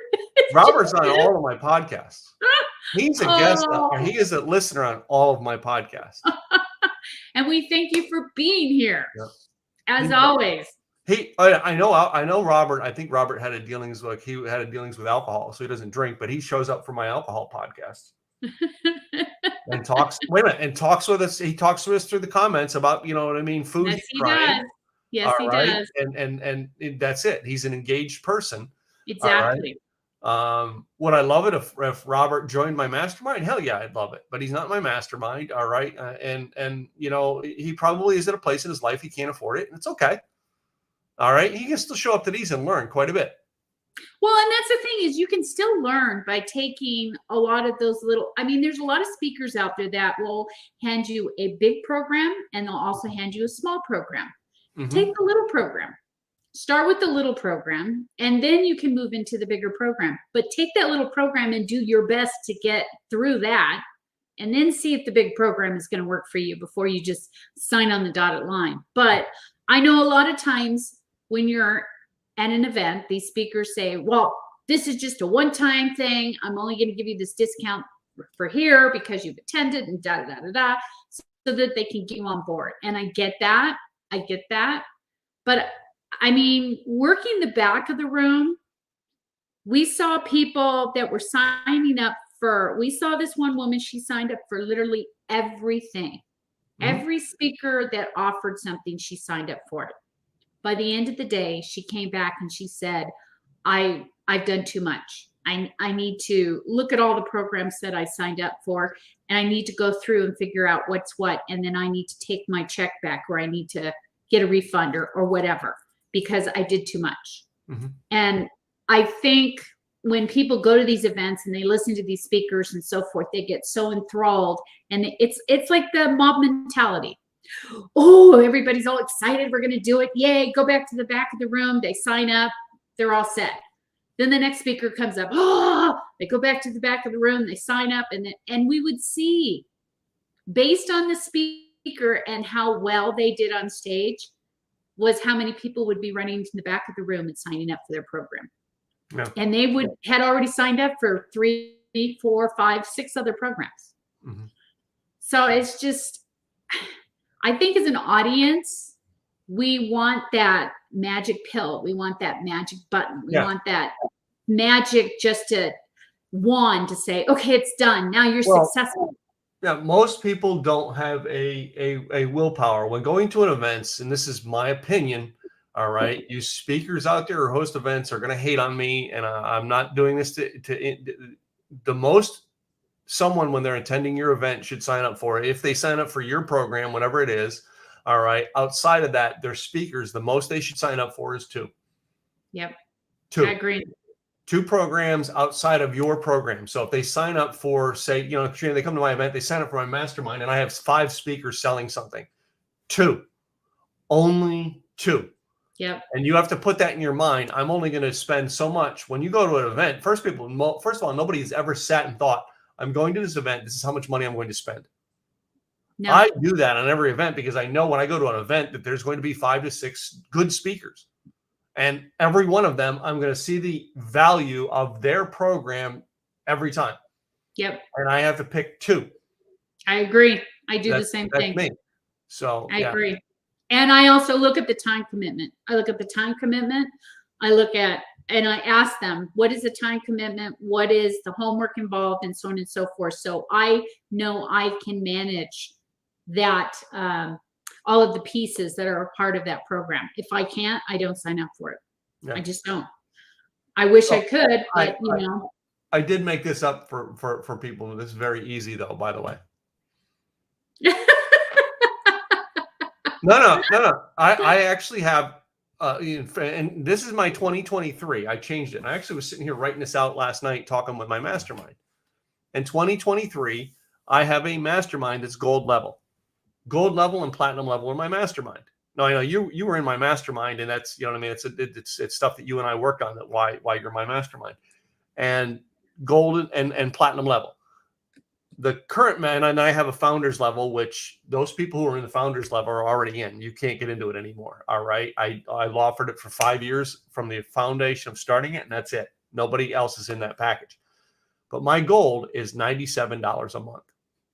Robert's on all of my podcasts. He's a guest. He is a listener on all of my podcasts. And we thank you for being here, as Yeah. always. I know Robert. I think Robert had dealings with alcohol, so he doesn't drink, but he shows up for my alcohol podcast and talks. And talks with us. He talks to us through the comments about, you know what I mean, food. Yes, he does. Yes, he does. And that's it. He's an engaged person. Exactly. Would I love it if Robert joined my mastermind? Hell yeah, I'd love it. But he's not my mastermind. All right. And you know, he probably is at a place in his life he can't afford it, and it's okay. All right. He can still show up to these and learn quite a bit. Well, and that's the thing, is you can still learn by taking a lot of those little, I mean, there's a lot of speakers out there that will hand you a big program, and they'll also hand you a small program. Mm-hmm. Take the little program. Start with the little program, and then you can move into the bigger program. But take that little program and do your best to get through that, and then see if the big program is going to work for you before you just sign on the dotted line. But I know a lot of times when you're at an event, these speakers say, well, this is just a one-time thing. I'm only going to give you this discount for here because you've attended, and da-da-da-da-da, so that they can get you on board. And I get that. But I mean, working the back of the room, we saw people that were signing up for, we saw this one woman, she signed up for literally everything. Mm-hmm. Every speaker that offered something, she signed up for it. By the end of the day, she came back and she said, I've done too much. I need to look at all the programs that I signed up for, and I need to go through and figure out what's what. And then I need to take my check back, or I need to get a refund or whatever, because I did too much. Mm-hmm. And I think when people go to these events and they listen to these speakers and so forth, they get so enthralled, and it's like the mob mentality. Oh, everybody's all excited. We're going to do it. Yay. Go back to the back of the room. They sign up. They're all set. Then the next speaker comes up. Oh, they go back to the back of the room. They sign up. And we would see, based on the speaker and how well they did on stage, was how many people would be running to the back of the room and signing up for their program. Yeah. And they had already signed up for 3, 4, 5, 6 other programs. Mm-hmm. So it's just, I think as an audience, we want that magic pill. We want that magic button. We want that magic just to wand to say, okay, it's done. Now you're successful. Yeah, most people don't have a willpower when going to an events, and this is my opinion. All right, you speakers out there who host events are going to hate on me, and I'm not doing this to the most. Someone, when they're attending your event, should sign up for it. If they sign up for your program, whatever it is, all right. Outside of that, their speakers, the most they should sign up for is 2. Yep. 2. I agree. 2 programs outside of your program. So if they sign up for, say, you know, Katrina, they come to my event, they sign up for my mastermind, and I have 5 speakers selling something. 2. Only 2. Yep. And you have to put that in your mind. I'm only going to spend so much. When you go to an event, first of all, nobody has ever sat and thought, I'm going to this event, this is how much money I'm going to spend. No. I do that on every event because I know when I go to an event that there's going to be 5 to 6 good speakers. And every one of them, I'm going to see the value of their program every time. Yep. And I have to pick 2. I agree. I do the same thing. That's me. So I agree. And I also look at the time commitment. I look at the time commitment. And I ask them, what is the time commitment? What is the homework involved, and so on and so forth. So I know I can manage that, all of the pieces that are a part of that program. If I can't, I don't sign up for it. Yeah. I just don't. I wish I could, but I did make this up for people. This is very easy though, by the way. No. I actually have, and this is my 2023. I changed it. I actually was sitting here writing this out last night, talking with my mastermind. In 2023, I have a mastermind that's gold level and platinum level in my mastermind. Now I know you were in my mastermind, and that's, you know what I mean. It's stuff that you and I work on, that why you're my mastermind, and gold and platinum level. The current man, and I have a founders level, which those people who are in the founders level are already in. You can't get into it anymore. All right. I've offered it for 5 years from the foundation of starting it, and that's it. Nobody else is in that package. But my gold is $97 a month.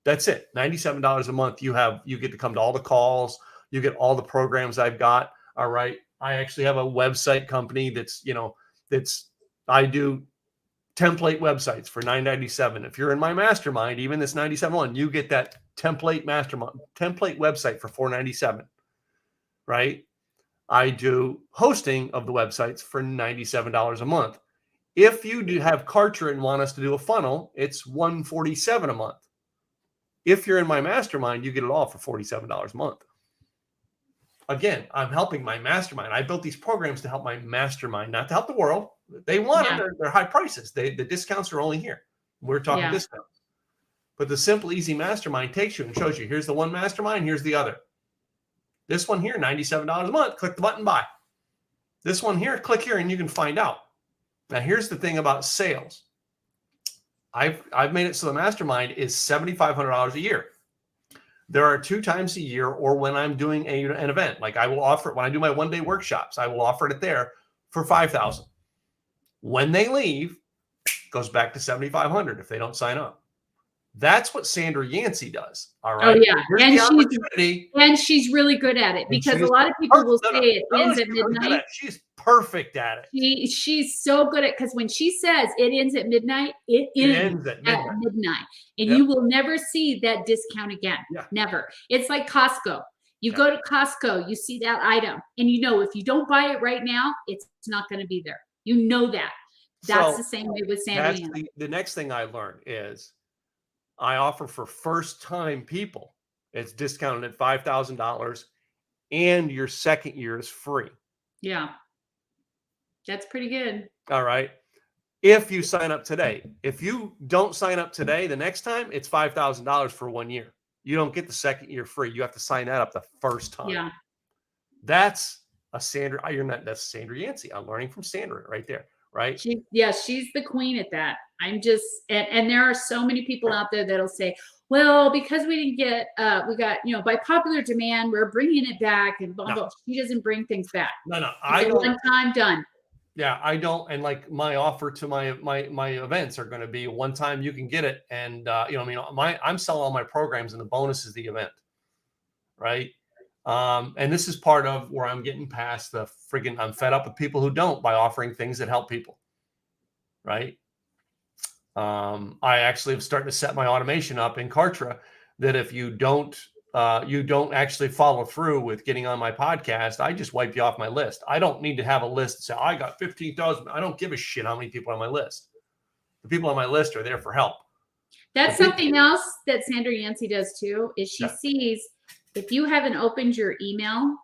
That's it. $97 a month. You get to come to all the calls. You get all the programs I've got. All right. I actually have a website company that's I do template websites for $9.97. If you're in my mastermind, even this $97 you get that template website for $4.97. Right? I do hosting of the websites for $97 a month. If you do have Kartra and want us to do a funnel, it's $147 a month. If you're in my mastermind, you get it all for $47 a month. Again, I'm helping my mastermind. I built these programs to help my mastermind, not to help the world. They want them. They're high prices. The discounts are only here. We're talking discounts. But the simple, easy mastermind takes you and shows you, here's the one mastermind, here's the other. This one here, $97 a month. Click the button, buy. This one here, click here, and you can find out. Now, here's the thing about sales. I've made it so the mastermind is $7,500 a year. There are 2 times a year, or when I'm doing an event, like I will offer it when I do my one-day workshops, I will offer it there for $5,000. When they leave, it goes back to $7,500 if they don't sign up. That's what Sandra Yancey does. All right. Oh yeah, and she's really good at it, because a lot of people will say it ends at midnight. She's perfect at it. She's so good at, because when she says it ends at midnight, it ends at midnight, and you will never see that discount again. Never. It's like Costco. You go to Costco, you see that item, and if you don't buy it right now, it's not going to be there. You know that. That's the same way with Sandra Yancey. The next thing I learned is I offer for first-time people. It's discounted at $5,000, and your second year is free. Yeah. That's pretty good. All right. If you sign up today. If you don't sign up today, the next time it's $5,000 for 1 year. You don't get the second year free. You have to sign that up the first time. Yeah. That's a Sandra. That's Sandra Yancey. I'm learning from Sandra right there. Right. She's the queen at that. I'm just, and there are so many people out there that'll say, well, because we didn't get, we got, by popular demand, we're bringing it back, and blah, blah. She doesn't bring things back. No. One time done. Yeah, I don't. And like my offer to my events are going to be one time you can get it. And, I'm selling all my programs, and the bonus is the event. Right. And this is part of where I'm getting past the friggin' I'm fed up with people who don't, by offering things that help people. Right. I actually have started to set my automation up in Kartra that if you don't actually follow through with getting on my podcast, I just wipe you off my list. I don't need to have a list and say, I got 15,000. I don't give a shit how many people are on my list. The people on my list are there for help. That's something else that Sandra Yancey does too, is she sees if you haven't opened your email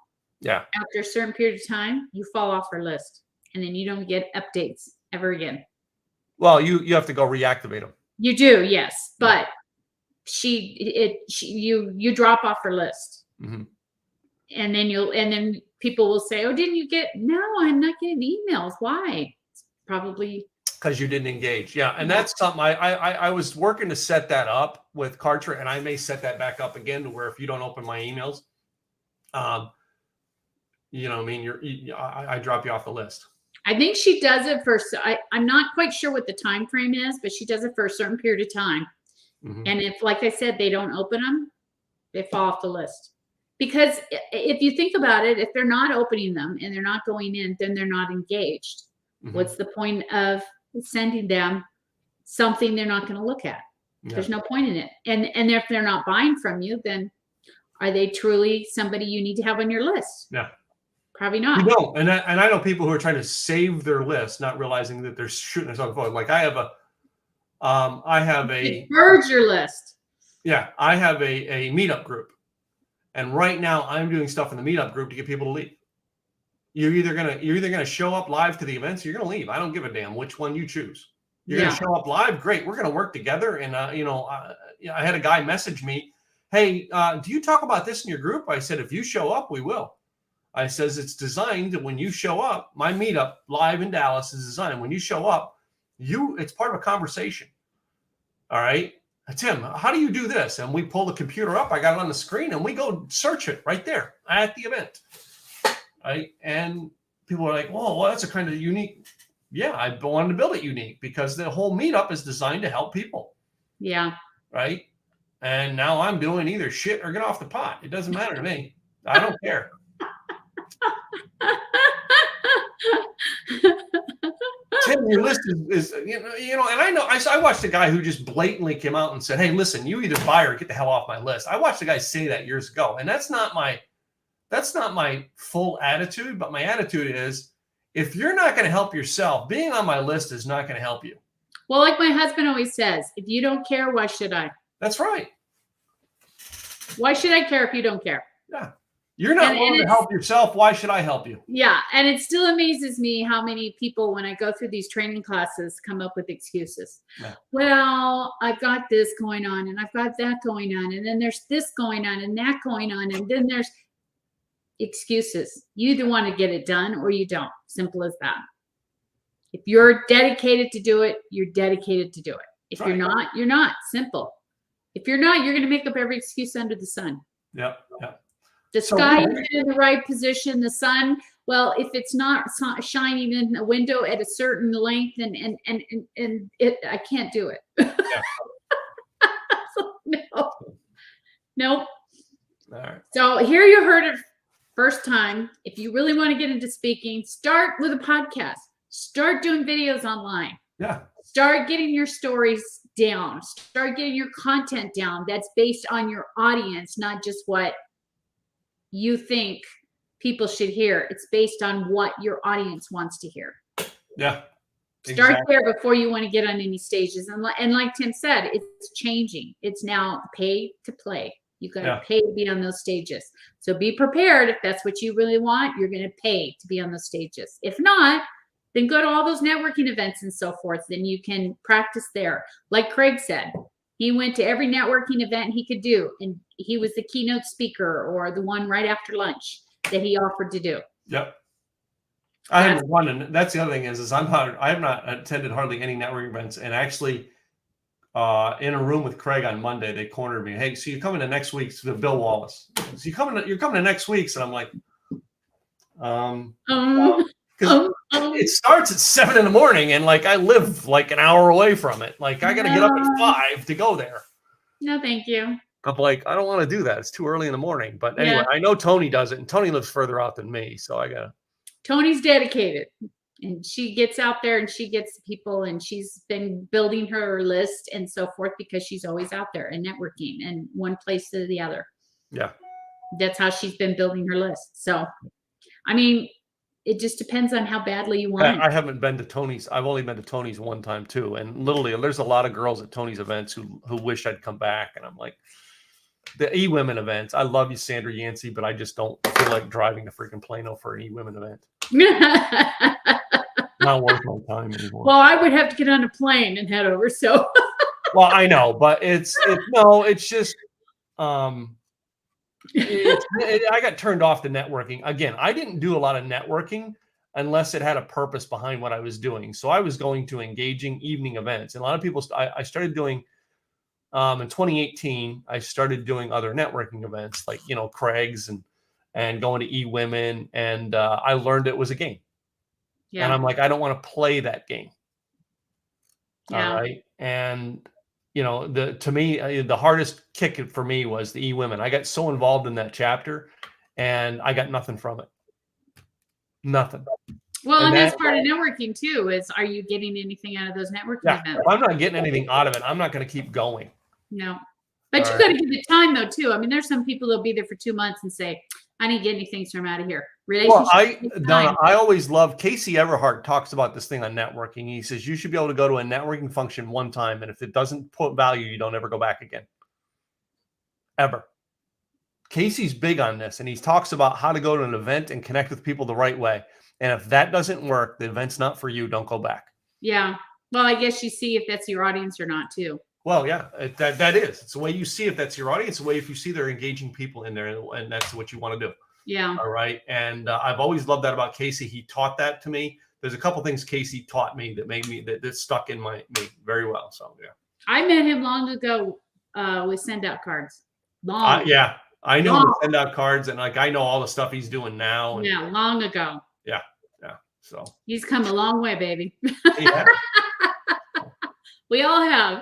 after a certain period of time, you fall off her list, and then you don't get updates ever again. Well, you have to go reactivate them. You do, yes, but you drop off her list, and then people will say, "Oh, didn't you get?" No, I'm not getting emails. Why? It's probably because you didn't engage. Yeah, and that's something I was working to set that up with Kartra, and I may set that back up again to where if you don't open my emails, I drop you off the list. I think she does it for. I'm not quite sure what the time frame is, but she does it for a certain period of time. Mm-hmm. And if, like I said, they don't open them, they fall off the list. Because if you think about it, if they're not opening them and they're not going in, then they're not engaged. Mm-hmm. What's the point of sending them something they're not going to look at? Yeah. There's no point in it. And if they're not buying from you, then are they truly somebody you need to have on your list? Yeah. Probably not. You don't. And I know people who are trying to save their list, not realizing that they're shooting themselves forward. Like I have a purge your list. Yeah, I have a meetup group, And right now I'm doing stuff in the meetup group to get people to leave. You're either gonna show up live to the events, or you're gonna leave. I don't give a damn which one you choose. You're gonna show up live, great. We're gonna work together. And I had a guy message me, hey, do you talk about this in your group? I said, if you show up, we will. I says it's designed that when you show up, my meetup live in Dallas is designed. When you show up, it's part of a conversation. All right. Tim, how do you do this? And we pull the computer up. I got it on the screen and we go search it right there at the event. Right. And people are like, whoa, well, that's a kind of unique. Yeah, I wanted to build it unique because the whole meetup is designed to help people. Yeah. Right. And now I'm doing either shit or get off the pot. It doesn't matter to me. I don't care. Tim, your list is and I watched a guy who just blatantly came out and said, hey, listen, you either buy or get the hell off my list. I watched a guy say that years ago, and that's not my full attitude, but my attitude is, if you're not going to help yourself, being on my list is not going to help you. Well, like my husband always says, if you don't care, why should I? That's right. Why should I care if you don't care? Yeah. You're not willing to help yourself. Why should I help you? Yeah. And it still amazes me how many people, when I go through these training classes, come up with excuses. Yeah. Well, I've got this going on and I've got that going on. And then there's this going on and that going on. And then there's excuses. You either want to get it done or you don't. Simple as that. If you're dedicated to do it, you're dedicated to do it. If you're not, you're not. Simple. If you're not, you're going to make up every excuse under the sun. Yeah. Yeah. The sky is in the right position. The sun, well, if it's not shining in a window at a certain length, and I can't do it. Yeah. No. Nope. All right. So here you heard it first time. If you really want to get into speaking, start with a podcast. Start doing videos online. Yeah. Start getting your stories down. Start getting your content down that's based on your audience, not just what you think people should hear. It's based on what your audience wants to hear. Yeah. Start there before you want to get on any stages. And like Tim said, it's changing. It's now pay to play. You got to pay to be on those stages. So be prepared. If that's what you really want, you're going to pay to be on those stages. If not, then go to all those networking events and so forth. Then you can practice there. Like Craig said, he went to every networking event he could do, and he was the keynote speaker or the one right after lunch that he offered to do. Yep. I haven't won, and that's the other thing is I have not attended hardly any networking events, and actually in a room with Craig on Monday, they cornered me. Hey, so you're coming to next week's with Bill Wallace. So you're coming to next week's, and I'm like, it starts at 7 a.m, and like I live like an hour away from it. Like I got to get up at 5 to go there. No, thank you. I'm like, I don't want to do that. It's too early in the morning. But anyway, I know Tony does it, and Tony lives further out than me, so I gotta. Tony's dedicated, and she gets out there and she gets people, and she's been building her list and so forth because she's always out there and networking and one place to the other. Yeah, that's how she's been building her list. So, I mean, it just depends on how badly you want it. I haven't been to Tony's. I've only been to Tony's one time too. And literally, there's a lot of girls at Tony's events who wish I'd come back. And I'm like, the E-Women events. I love you, Sandra Yancey, but I just don't feel like driving to freaking Plano for an E-Women event. Not worth my time anymore. Well, I would have to get on a plane and head over. So. Well, I know, but it's just. I got turned off to networking. Again, I didn't do a lot of networking unless it had a purpose behind what I was doing. So I was going to engaging evening events. And a lot of people, I started doing, in 2018, I started doing other networking events like, Craig's and going to E-Women. And I learned it was a game. Yeah. And I'm like, I don't want to play that game. Yeah. All right. And to me, the hardest kick for me was the E-Women. I got so involved in that chapter and I got nothing from it. Nothing. Well, and that's part of networking too, is are you getting anything out of those networking events? If I'm not getting anything out of it, I'm not going to keep going. No. But you got to give it time though, too. I mean, there's some people that'll be there for 2 months and say, I didn't get anything, so I'm out of here. Well, I always love Casey Everhart talks about this thing on networking. He says you should be able to go to a networking function one time, and if it doesn't put value, you don't ever go back again. Ever. Casey's big on this, and he talks about how to go to an event and connect with people the right way. And if that doesn't work, the event's not for you. Don't go back. Yeah. Well, I guess you see if that's your audience or not too. Well, yeah, that is. It's the way you see if that's your audience. The way if you see they're engaging people in there, and that's what you want to do. Yeah. All right. And I've always loved that about Casey. He taught that to me. There's a couple things Casey taught me that made me that stuck in me very well. So yeah. I met him long ago with send out cards. Long. Yeah, I know him send out cards, and like I know all the stuff he's doing now. And, yeah, long ago. Yeah. So he's come a long way, baby. Yeah. We all have.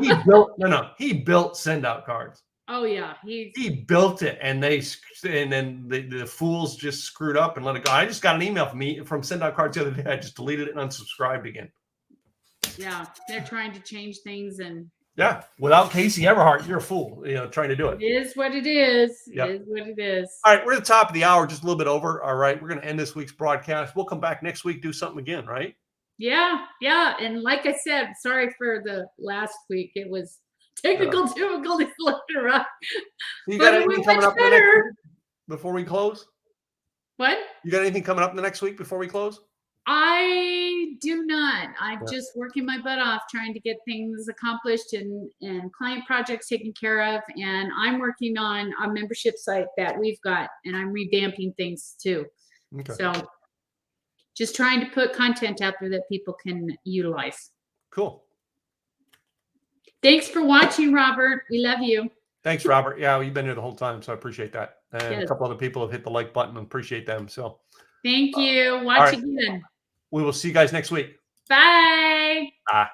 He built send out cards. Oh yeah, he built it, and then the fools just screwed up and let it go. I just got an email from send out cards the other day. I just deleted it and unsubscribed again. Yeah, they're trying to change things, and yeah, without Casey Everhart, you're a fool. Trying to do it. It is what it is. Yep. It is what it is. All right, we're at the top of the hour, just a little bit over. All right, we're going to end this week's broadcast. We'll come back next week, do something again, right? Yeah. And like I said, sorry for the last week. It was technical difficulties left and right. You got anything coming up before we close? What? You got anything coming up in the next week before we close? I do not. I'm just working my butt off trying to get things accomplished and client projects taken care of. And I'm working on a membership site that we've got, and I'm revamping things too. Okay. So just trying to put content out there that people can utilize. Cool. Thanks for watching, Robert. We love you. Thanks, Robert. Yeah, you've been here the whole time, so I appreciate that. And a couple other people have hit the like button and appreciate them. So thank you. Watch again. We will see you guys next week. Bye. Bye.